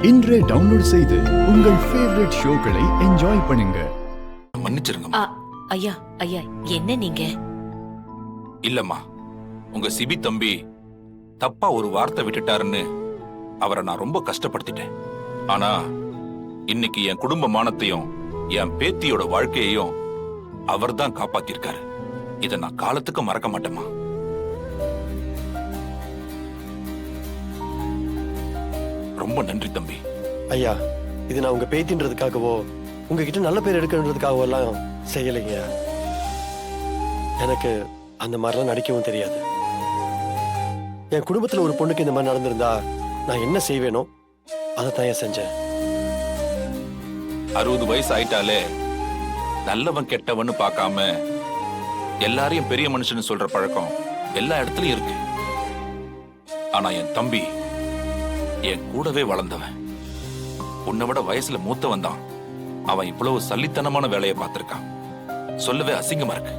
இன்றே டவுன்லோட் செய்து உங்கள் ஃபேவரட் ஷோக்களை என்ஜாய் பண்ணுங்க. மன்னிச்சிருங்க. ஐயா ஐயா, என்ன நீங்க? இல்லம்மா, உங்க சிபி தம்பி தப்பா ஒரு வார்த்தை விட்டுட்டாருன்னு அவரை நான் ரொம்ப கஷ்டப்படுத்திட்டேன். ஆனா இன்னைக்கு என் குடும்ப மானத்தையும் என் பேத்தியோட வாழ்க்கையையும் அவர் தான் காப்பாத்திருக்காரு. இதை நான் காலத்துக்கு மறக்க மாட்டேமா. ரொம்ப நன்றி தம்பி. ஐயா, இது நான் உங்க பேத்தின்றதுக்காகவோ உங்ககிட்ட நல்ல பேர் எடுக்கணுன்றதுக்காகவோ எல்லாம் செய்யலைங்க. எனக்கு அந்த மாதிரிலாம் நடிக்கவும் தெரியாது. என் குடும்பத்துல ஒரு பொண்ணுக்கு இந்த மாதிரி நடந்திருந்தா நான் என்ன செய்வேனோ அதைத்தான் ஏன் செஞ்சேன். 60 வயசு ஆயிட்டாலே நல்லவன் கெட்டவன்னு பார்க்காம எல்லாரையும் பெரிய மனுஷன்னு சொல்ற பழக்கம் எல்லா இடத்துலயும் இருக்கு. ஆனா என் தம்பி என் கூடவே வளர்ந்தவன், உன்னை விட வயசுல மூத்தவன் தான். அவன் இவ்வளவு சல்லித்தனமான வேலையை பார்த்திருக்கான். சொல்லவே அசிங்கமா இருக்கு.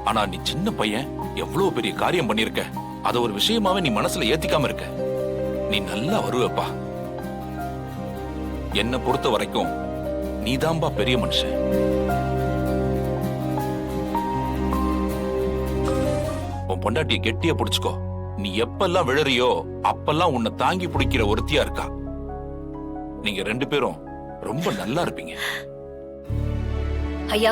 ஆனா நீ சின்ன பையன், எவ்வளவு பெரிய காரியம் பண்ணிருக்க. அத ஒரு விஷயமாவே நீ மனசுல ஏத்திக்காம இருக்க. நீ நல்லா வருவப்பா. என்ன பொறுத்த வரைக்கும் நீதான்பா பெரிய மனுஷன். உன் பொண்டாட்டியை கெட்டியா புடிச்சுக்கோ. நீ எப்பெல்லாம் விழறியோ அப்பெல்லாம் உன்னை தாங்கி பிடிக்கிற ஒருத்தியா இருக்கா. நீங்க 2 பேரும் ரொம்ப நல்லா இருப்பீங்க. ஐயா,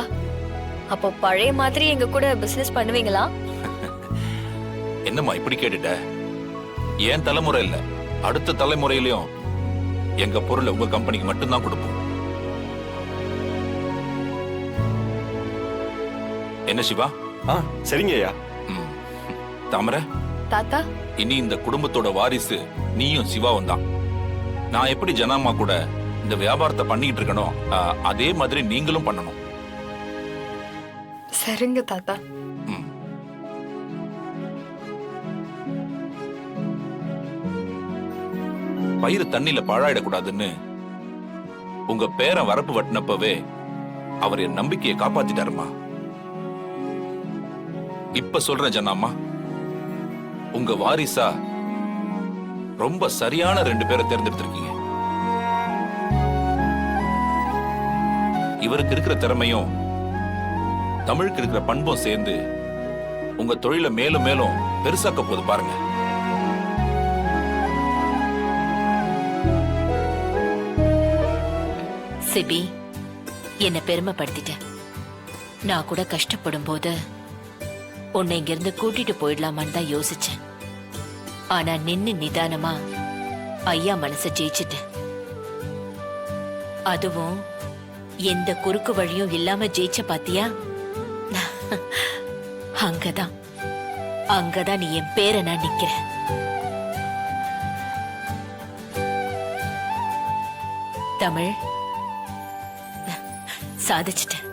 அப்போ பழைய மாதிரி எங்க கூட பிசினஸ் பண்ணுவீங்களா? என்னம்மா இப்படி கேட்டுட்ட? ஏன் தலைமுறை இல்ல, அடுத்த தலைமுறையிலயும் எங்க பொருளை உங்க கம்பெனிக்கு மட்டும்தான் கொடுப்போம். என்ன சிவா? சரிங்க ஐயா. தாமரை, தாத்தா, இனி இந்த குடும்பத்தோட வாரிசு நீயும் சிவாவும் தான். நான் எப்படி ஜனாமா கூட இந்த வியாபாரத்தை பண்ணிட்டு இருக்கணும், அதே மாதிரி நீங்களும் பண்ணணும். சரிங்க தாத்தா. பயிறு தண்ணில பாழாயிடக்கூடாதுன்னு உங்க பேரன் வரப்பு வட்டினப்பவே அவர் என் நம்பிக்கையை காப்பாத்திட்டாருமா. இப்ப சொல்றேன் ஜனாமா, உங்க வாரிசா ரொம்ப சரியான 2 பேரை தேர்ந்தெடுத்திருக்கீங்க. இவருக்கு இருக்கிற திறமையும் தமிழுக்கு இருக்கிற பண்பும் சேர்ந்து உங்க தொழிலை மேலும் மேலும் பெருசாக்க போது பாருங்க. சிபி, என்ன பெருமைப்படுத்திட்ட. நான் கூட கஷ்டப்படும் போது உன்னை இங்கிருந்து கூட்டிட்டு போயிடலாமான்னு தான் யோசிச்சேன். ஆனா நின்னு நிதானமா ஐயா மனச ஜெயிச்சிட்டேன். அதுவும் எந்த குறுக்கு வழியும் இல்லாம ஜெயிச்ச பாத்தியா? அங்கதான் நீ என் பேரை நான் நிக்கிறேன். தமிழ், சாதிச்சிட்டேன்.